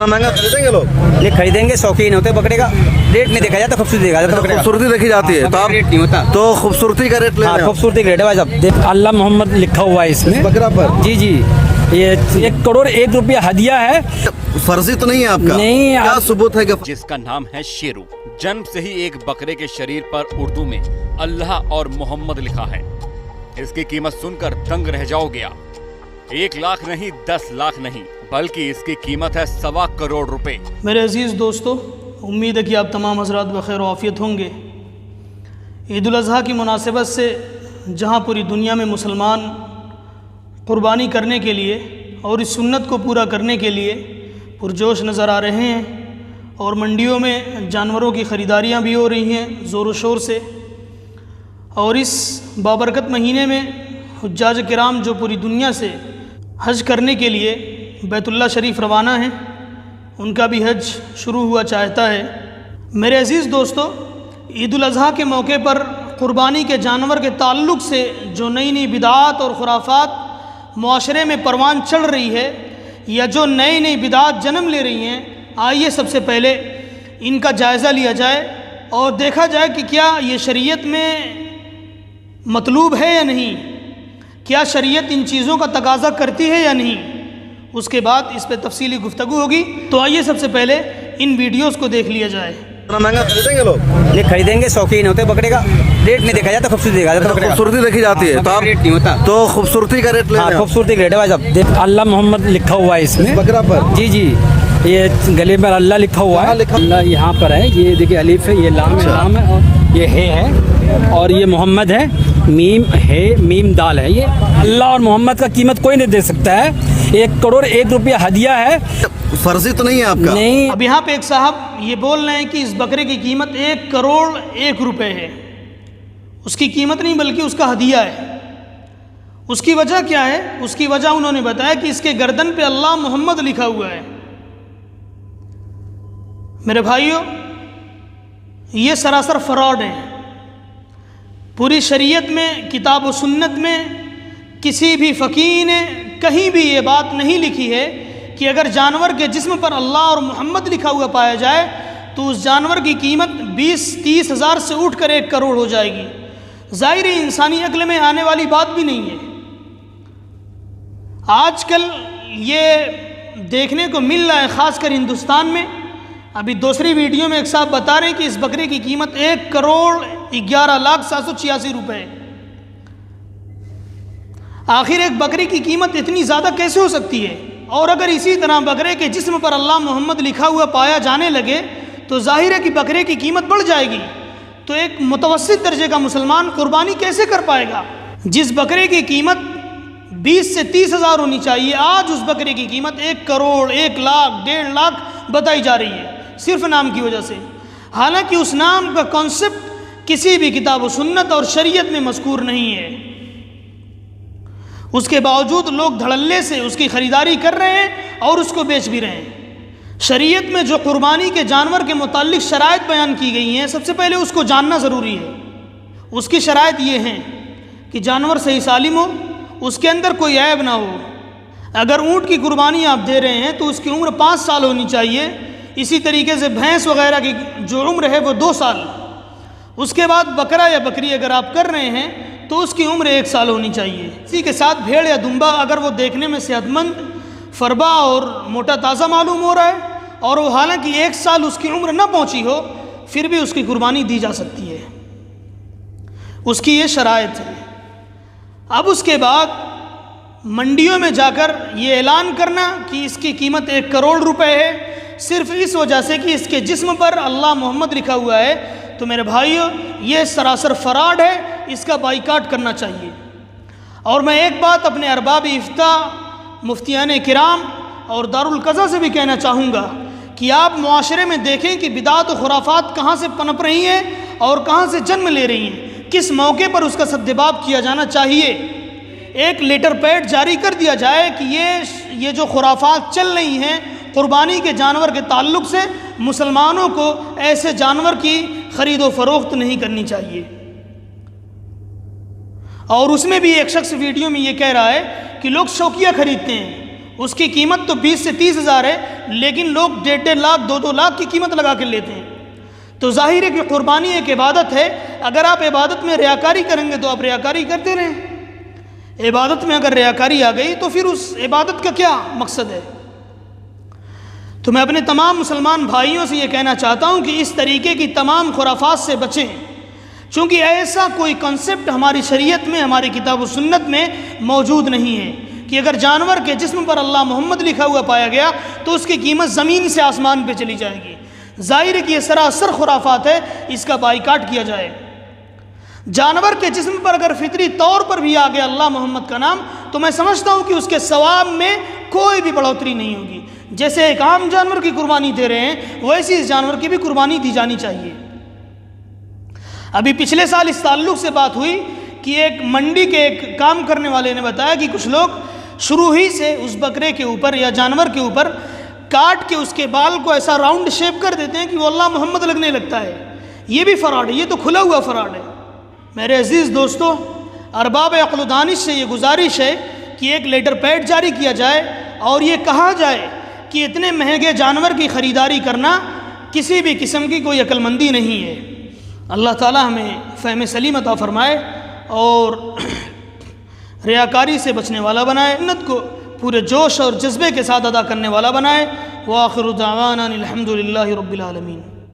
महंगा खरीदेंगे लोग? नहीं खरीदेंगे, शौकीन होते बकरे का। रेट नहीं देखा जाता, खूबसूरती देखा जाता बकरे का। खूबसूरती देखी जाती है तो आप रेट नहीं होता। तो खूबसूरती का रेट ले हाँ, रहे हो खूबसूरती का रेट है भाई साहब। देख, अल्लाह मोहम्मद लिखा हुआ है इसमें। बकरा पर। जी जी, ये 1 करोड़ 1 रुपया हदिया है। फर्जी तो नहीं है आपका? नहीं, क्या सबूत है कि जिसका नाम है शेरू। जन्म से ही एक बकरे के शरीर पर उर्दू में अल्लाह और मोहम्मद लिखा है। इसकी कीमत सुनकर दंग रह जाओगे आप। 1 लाख नहीं, 10 लाख नहीं, बल्कि इसकी कीमत है 1.25 करोड़ रुपए। मेरे अज़ीज़ दोस्तों, उम्मीद है कि आप तमाम हज़रात बख़ैर व आफ़ियत होंगे। ईद उल अज़हा की मुनासिबत से जहाँ पूरी दुनिया में मुसलमान क़ुरबानी करने के लिए और इस सुन्नत को पूरा करने के लिए पुरजोश नज़र आ रहे हैं और मंडियों में जानवरों की ख़रीदारियाँ भी हो रही हैं ज़ोर व शोर से। और इस बाबरकत महीने में हुज्जाज किराम जो पूरी दुनिया से हज करने के लिए बैतुल्लाह शरीफ रवाना हैं, उनका भी हज शुरू हुआ चाहता है। मेरे अज़ीज़ दोस्तों, ईद उल अज़हा के मौके पर क़ुरबानी के जानवर के ताल्लुक़ से जो नई नई बिदात और खुराफात मुआशरे में परवान चढ़ रही है या जो नई नई बिदात जन्म ले रही हैं, आइए सबसे पहले इनका जायज़ा लिया जाए और देखा जाए कि क्या ये शरीयत में मतलूब है या नहीं, क्या शरीयत इन चीज़ों का तकाज़ा करती है या नहीं। उसके बाद इस पर तफसीली गुफ्तगू होगी। तो आइए सबसे पहले इन वीडियोस को देख लिया जाए। इतना महंगा खरीदेंगे लोग? नहीं खरीदेंगे, शौकीन होते बकरे का। रेट नहीं देखा जाता, खूबसूरती देखा जाता बकरे का। खूबसूरती देखी जाती है तो आप रेट नहीं होता। तो खूबसूरती का रेट ले हाँ, रहे हो खूबसूरती का रेट है भाई साहब। देख, अल्लाह मोहम्मद लिखा हुआ है इसमें। बकरा पर। जी जी, ये गले पर अल्लाह लिखा हुआ कहाँ है। लिखा? अल्लाह यहाँ पर है, ये देखिए अलीफ है, ये लाम है, लाम है और ये है और ये मोहम्मद है, मीम है, मीम दाल है। ये अल्लाह और मोहम्मद का कीमत कोई नहीं दे सकता है। 1 करोड़ 1 रुपया हदिया है। फर्जी तो नहीं है आपका? नहीं, अब यहाँ पे एक साहब ये बोल रहे हैं कि इस बकरे की कीमत 1 करोड़ 1 रुपए है। उसकी कीमत नहीं बल्कि उसका हदिया है। उसकी वजह क्या है? उसकी वजह उन्होंने बताया कि इसके गर्दन पे अल्लाह मोहम्मद लिखा हुआ है। मेरे भाइयों, ये सरासर फ्रॉड है। पूरी शरीयत में, किताब व सुन्नत में किसी भी फ़कीह ने कहीं भी ये बात नहीं लिखी है कि अगर जानवर के जिस्म पर अल्लाह और मोहम्मद लिखा हुआ पाया जाए तो उस जानवर की कीमत 20-30 हज़ार से उठकर 1 करोड़ हो जाएगी। ज़ाहिर इंसानी अक्ल में आने वाली बात भी नहीं है। आजकल ये देखने को मिल रहा है, ख़ासकर हिंदुस्तान में। अभी दूसरी वीडियो में एक साहब बता रहे हैं कि इस बकरे की कीमत 1 करोड़ 11,786 रुपये। आखिर एक बकरे की कीमत इतनी ज़्यादा कैसे हो सकती है? और अगर इसी तरह बकरे के जिस्म पर अल्लाह मोहम्मद लिखा हुआ पाया जाने लगे तो जाहिर है कि बकरे की कीमत बढ़ जाएगी। तो एक मुतवस्सित दर्जे का मुसलमान कुर्बानी कैसे कर पाएगा? जिस बकरे की कीमत 20 से 30 हज़ार होनी चाहिए, आज उस बकरे की कीमत 1 करोड़ 1 लाख 1.5 लाख बताई जा रही है, सिर्फ नाम की वजह से। हालांकि उस नाम का कॉन्सेप्ट किसी भी किताब व सुन्नत और शरीयत में मज़कूर नहीं है। उसके बावजूद लोग धड़ल्ले से उसकी ख़रीदारी कर रहे हैं और उसको बेच भी रहे हैं। शरीयत में जो कुर्बानी के जानवर के मुताल्लिक़ शराइत बयान की गई हैं, सबसे पहले उसको जानना ज़रूरी है। उसकी शराइत ये हैं कि जानवर सही सालिम हो, उसके अंदर कोई ऐब ना हो। अगर ऊँट की कुर्बानी आप दे रहे हैं तो उसकी उम्र 5 साल होनी चाहिए। इसी तरीके से भैंस वगैरह की जो उम्र है वो 2 साल। उसके बाद बकरा या बकरी अगर आप कर रहे हैं तो उसकी उम्र 1 साल होनी चाहिए। इसी के साथ भेड़ या दुम्बा अगर वो देखने में सेहतमंद, फरबा और मोटा ताज़ा मालूम हो रहा है और वो हालांकि 1 साल उसकी उम्र ना पहुंची हो, फिर भी उसकी कुर्बानी दी जा सकती है। उसकी ये शराइत है। अब उसके बाद मंडियों में जाकर ये ऐलान करना कि इसकी कीमत 1 करोड़ रुपए है, सिर्फ इस वजह से कि इसके जिस्म पर अल्लाह मोहम्मद लिखा हुआ है, तो मेरे भाइयों ये सरासर फ्रॉड है। इसका बाइकाट करना चाहिए। और मैं एक बात अपने अरबाब इफ्ता, मुफ्तियान किराम और दारुल क़ज़ा से भी कहना चाहूँगा कि आप मुआशरे में देखें कि बिदात और खुराफात कहाँ से पनप रही हैं और कहाँ से जन्म ले रही हैं, किस मौके पर उसका सद्देबाब किया जाना चाहिए। एक लेटर पैड जारी कर दिया जाए कि ये जो खुराफात चल रही हैं कुर्बानी के जानवर के ताल्लुक़ से, मुसलमानों को ऐसे जानवर की ख़रीद व फ़रोख्त नहीं करनी चाहिए। और उसमें भी एक शख्स वीडियो में ये कह रहा है कि लोग शौकिया ख़रीदते हैं। اس کی قیمت تو 20 سے 30 ہزار ہے، لیکن لوگ 1.5 لاکھ 2 لاکھ کی قیمت لگا کے لیتے ہیں۔ تو ظاہر ہے کہ قربانی ایک عبادت ہے۔ اگر آپ عبادت میں ریاکاری کریں گے تو آپ ریاکاری کرتے رہیں۔ عبادت میں اگر ریاکاری آ گئی تو پھر اس عبادت کا کیا مقصد ہے؟ تو میں اپنے تمام مسلمان بھائیوں سے یہ کہنا چاہتا ہوں کہ اس طریقے کی تمام خرافات سے بچیں، چونکہ ایسا کوئی کنسپٹ ہماری شریعت میں، ہماری کتاب و سنت میں موجود نہیں ہے کہ اگر جانور کے جسم پر اللہ محمد لکھا ہوا پایا گیا تو اس کی قیمت زمین سے آسمان پہ چلی جائے گی۔ ظاہر ہے کہ یہ سراسر خرافات ہے، اس کا بائیکاٹ کیا جائے۔ جانور کے جسم پر اگر فطری طور پر بھی آ گیا اللہ محمد کا نام تو میں سمجھتا ہوں کہ اس کے ثواب میں کوئی بھی بڑھوتری نہیں ہوگی۔ جیسے ایک عام جانور کی قربانی دے رہے ہیں ویسی اس جانور کی بھی قربانی دی جانی چاہیے۔ ابھی پچھلے سال اس تعلق سے بات ہوئی کہ ایک منڈی کے ایک کام کرنے والے نے بتایا کہ کچھ لوگ شروع ہی سے اس بکرے کے اوپر یا جانور کے اوپر کاٹ کے اس کے بال کو ایسا راؤنڈ شیپ کر دیتے ہیں کہ وہ اللہ محمد لگنے لگتا ہے۔ یہ بھی فراڈ ہے، یہ تو کھلا ہوا فراڈ ہے۔ میرے عزیز دوستو، ارباب عقل و دانش سے یہ گزارش ہے کہ ایک لیٹر پیڈ جاری کیا جائے اور یہ کہا جائے کہ اتنے مہنگے جانور کی خریداری کرنا کسی بھی قسم کی کوئی عقل مندی نہیں ہے۔ اللہ تعالی ہمیں فہم سلیم عطا فرمائے اور ریاکاری سے بچنے والا بنائے، سنت کو پورے جوش اور جذبے کے ساتھ ادا کرنے والا بنائے۔ وآخر دعوانا الحمد للہ رب العالمین۔